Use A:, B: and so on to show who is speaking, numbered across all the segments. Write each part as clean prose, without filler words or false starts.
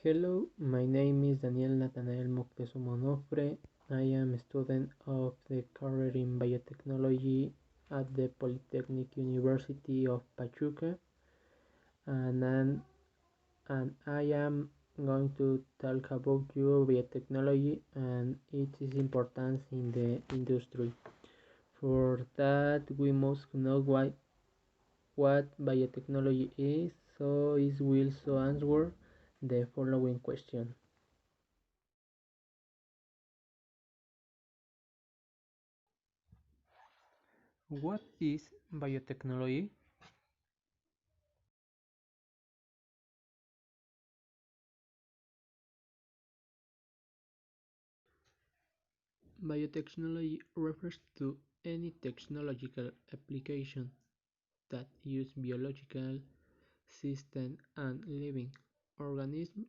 A: Hello, my name is Daniel Nathanael Moctezuma Onofre. I am a student of the career in biotechnology at the Polytechnic University of Pachuca, and, I'm, and I am going to talk about you biotechnology and its importance in the industry. For that, we must know what biotechnology is, so it will so answer the following question. What is biotechnology? Biotechnology refers to any technological application that use biological system and living organisms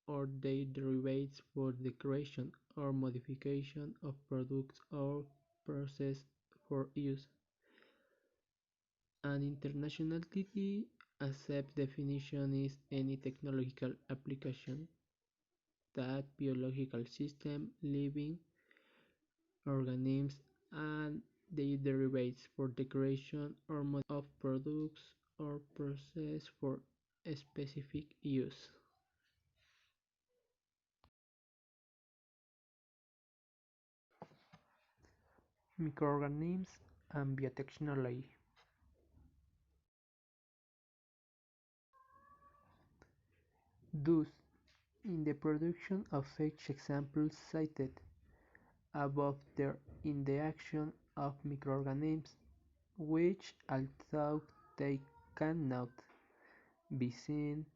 A: or their derivatives for the creation or modification of products or processes for use. An internationally accepted definition is any technological application that biological system, living organisms and their derivatives for the creation or of products or processes for a specific use. Microorganisms and biotechnology. Thus, in the production of such examples cited above there in the action of microorganisms, which although they cannot be seen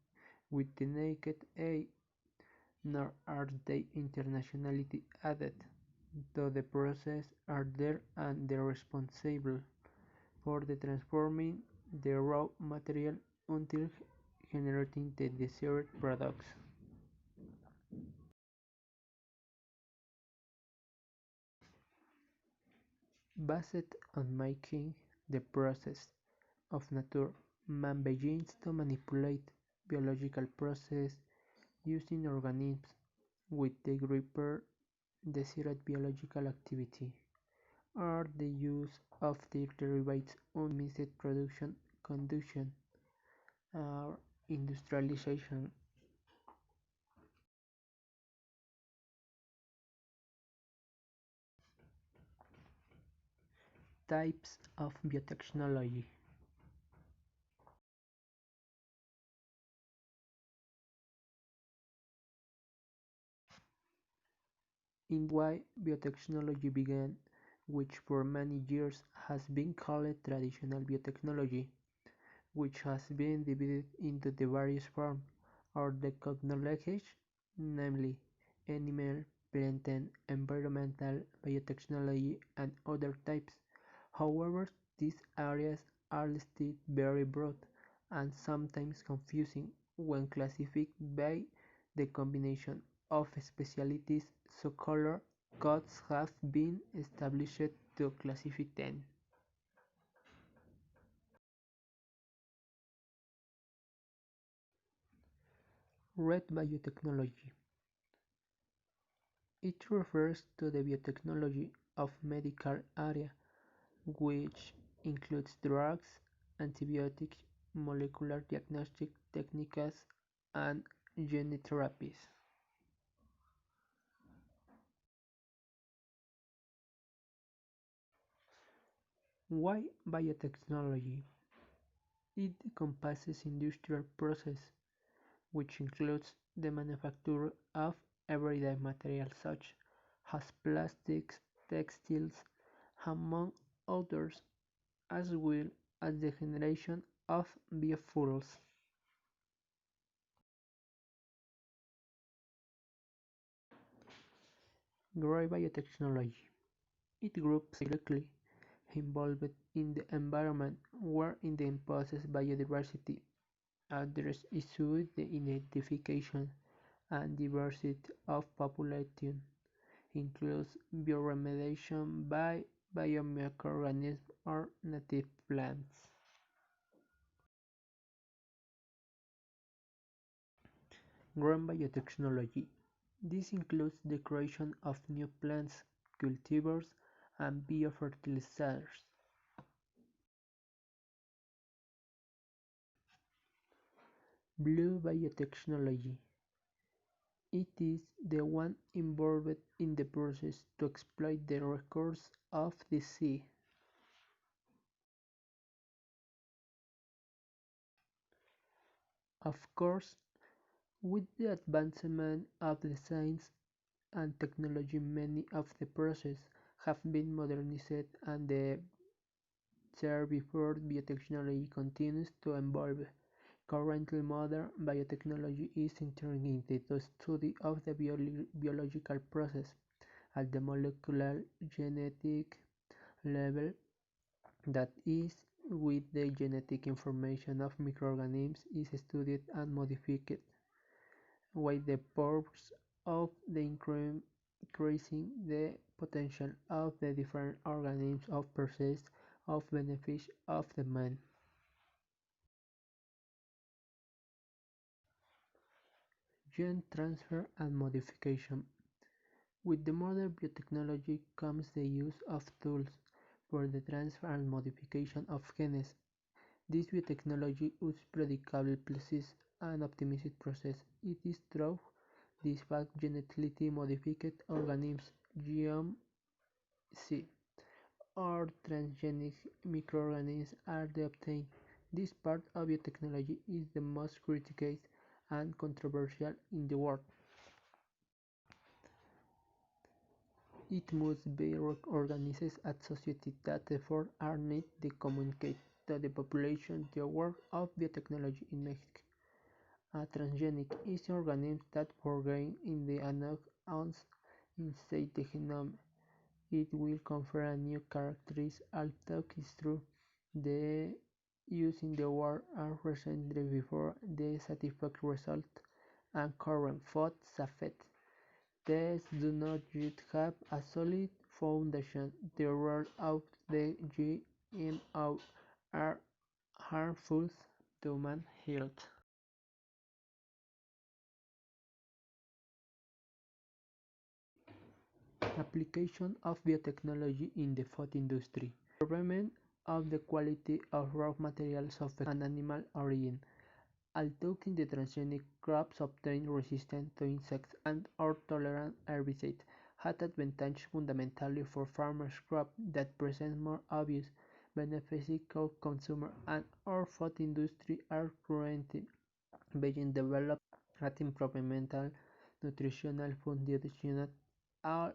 A: with the naked eye, nor are they internationally added, though the process are there and they're responsible for the transforming the raw material until generating the desired products. Based on making the process of nature, man begins to manipulate biological process using organisms with the greater desired biological activity, or the use of their derivatives unmixed production, conduction, or industrialization. Types of biotechnology. In why biotechnology began, which for many years has been called traditional biotechnology, which has been divided into the various forms or the technologies, namely animal, plant and environmental biotechnology and other types. However, these areas are still very broad and sometimes confusing when classified by the combination of specialties, so color codes have been established to classify them. Red biotechnology. It refers to the biotechnology of medical area, which includes drugs, antibiotics, molecular diagnostic techniques, and gene therapies. Why biotechnology? It encompasses industrial process, which includes the manufacture of everyday materials such as plastics, textiles, among others, as well as the generation of biofuels. Gray biotechnology. It groups directly involved in the environment where in the imposes biodiversity address issues the identification and diversity of population, includes bioremediation by biomicroorganisms or native plants. Green biotechnology. This includes the creation of new plants, cultivars, and biofertilizers. Blue biotechnology. It is the one involved in the process to exploit the resources of the sea. Of course, with the advancement of the science and technology, many of the processes have been modernized and the therefore biotechnology continues to evolve. Currently, modern biotechnology is entering into the study of the biological process at the molecular genetic level, that is, with the genetic information of microorganisms is studied and modified, while the purpose of the increasing the potential of the different organisms of process of benefit of the man. Gene transfer and modification. With the modern biotechnology comes the use of tools for the transfer and modification of genes. This biotechnology uses predictable, precise, and optimized process. It is through this fact genetically modified organisms (GMC) or transgenic microorganisms are obtained. This part of biotechnology is the most critical and controversial in the world. It must be organized as society that efforts are needed to communicate to the population the work of biotechnology in Mexico. A transgenic is an organism that foregain in the annexons inside the genome. It will confer a new characteristic although is true. The use in the world are recently before the satisfactory result and current food safety. Tests do not yet have a solid foundation. The role of the GMO are harmful to human health. Application of biotechnology in the food industry. Improvement of the quality of raw materials of an animal origin. Although the transgenic crops obtained resistant to insects and or tolerant herbicides had advantage fundamentally for farmers' crops that present more obvious benefits to consumers and our food industry are currently being developed at implemental nutritional foundational or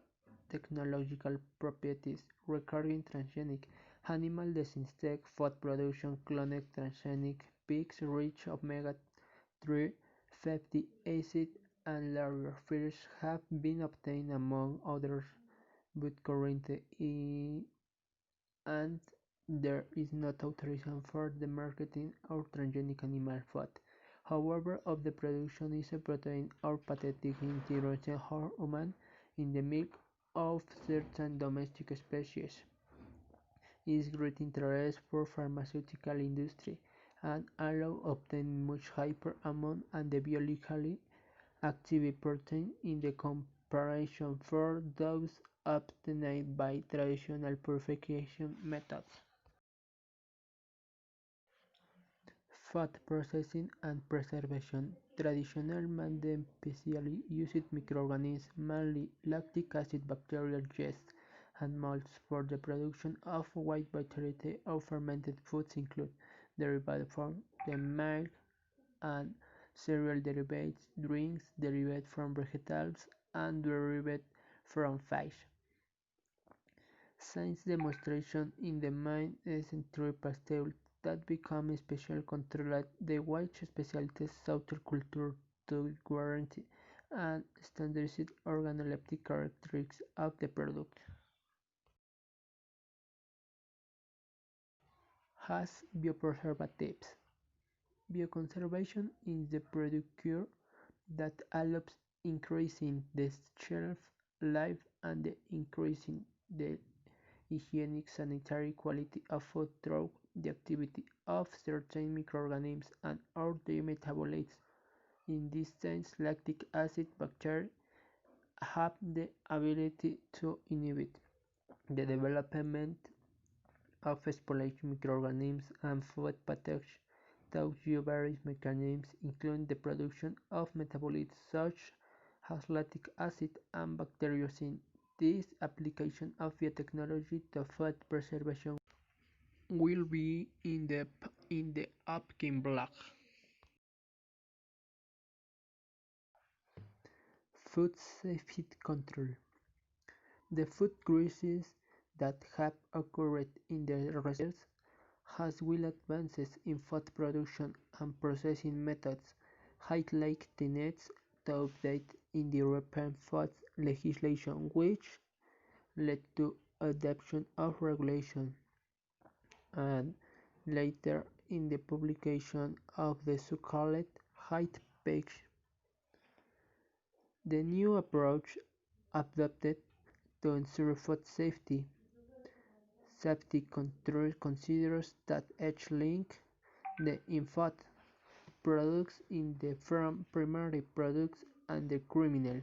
A: technological properties regarding transgenic animal disinfect food production cloned transgenic pigs rich omega-3 fatty acids and larger fish have been obtained among others, but currently and there is not authorization for the marketing of transgenic animal food. However, of the production is a protein or pathetic introduction or human in the milk of certain domestic species is great interest for pharmaceutical industry and allow obtaining much higher amount and the biologically active protein in the comparison for those obtained by traditional purification methods. Food processing and preservation. Traditional methods specially used microorganisms, mainly lactic acid bacterial yeast and molds for the production of a wide variety of fermented foods include derived from the milk and cereal derivatives, drinks derived from vegetables, and derived from fish. Science demonstration in the main century pasteurized that become special controlled the white specialties outer culture to guarantee and standardized organoleptic characteristics of the product. Has biopreservatives. Bioconservation is the procedure that allows increasing the shelf life and increasing the hygienic sanitary quality of food through the activity of certain microorganisms and or their metabolites. In this sense, lactic acid bacteria have the ability to inhibit the development of spallation microorganisms and food pathogens through various mechanisms, including the production of metabolites such as lactic acid and bacteriocin. This application of biotechnology to food preservation will be in the upcoming blog. Food safety control. The food crisis that have occurred in the recent years has will advances in food production and processing methods highlight the need to update in the European food legislation, which led to adoption of regulation and later in the publication of the so-called height page. The new approach adopted to ensure food safety control considers that each link the infant products in the from primary products and the criminal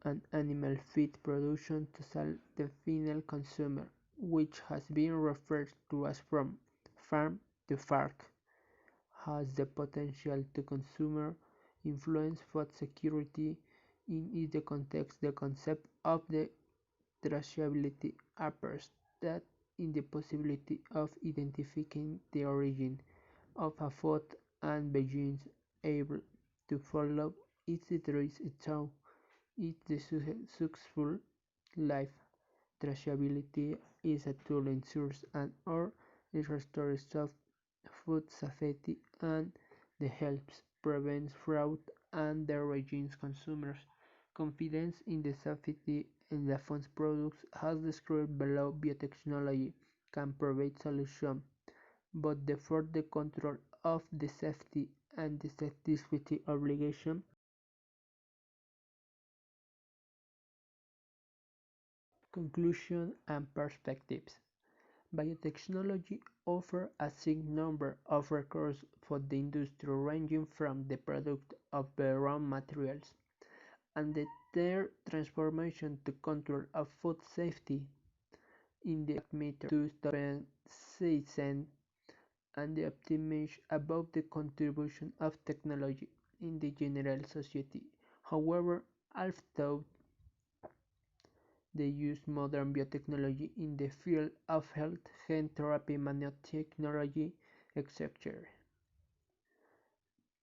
A: and animal feed production to sell the final consumer, which has been referred to as from farm to fork, has the potential to consumer influence food security in the context the concept of the traceability appears that in the possibility of identifying the origin of a food and being able to follow its trace through its successful life. Traceability is a tool ensures and or it restores of food safety and the helps prevents fraud and the regains consumers confidence in the safety in the food products as described below. Biotechnology can provide solutions but the further control of the safety and the satisfaction obligation. Conclusion and perspectives. Biotechnology offers a significant number of records for the industry ranging from the product of the raw materials and their transformation to control of food safety in the meter to season and the optimism about the contribution of technology in the general society. However, although they use modern biotechnology in the field of health, gene therapy, nanotechnology, etc.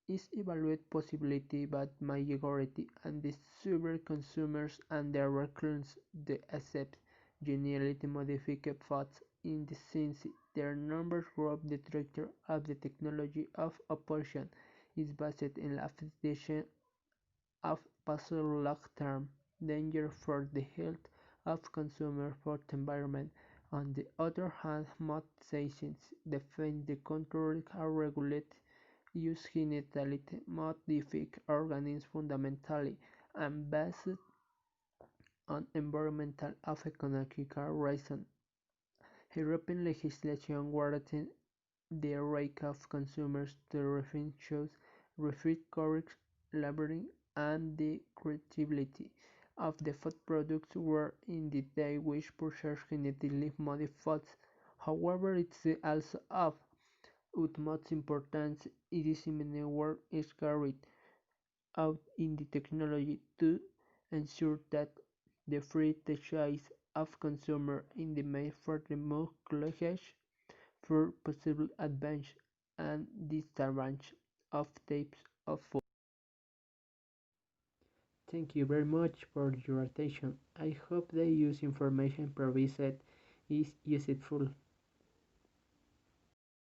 A: Is evaluate possibility but majority and the super consumers and their recurrence the accept genetically modified foods in the sense their numbers group the trajectory of the technology of opposition is based in the affectation of possible long-term danger for the health of consumer for the environment. On the other hand, most scientists defend the control or regulate use genetically modified organisms fundamentally and based on environmental or economic reasons. European legislation warranted the right of consumers to refine shows refute correct labeling and the credibility of the food products were in the day which purchase genetically modified foods. However, it's also of utmost importance it is many work is carried out in the technology to ensure that the free choice of consumer in the may for remove college for possible advantage and disadvantage of types of food. Thank you very much for your attention. I hope the use information provided is useful.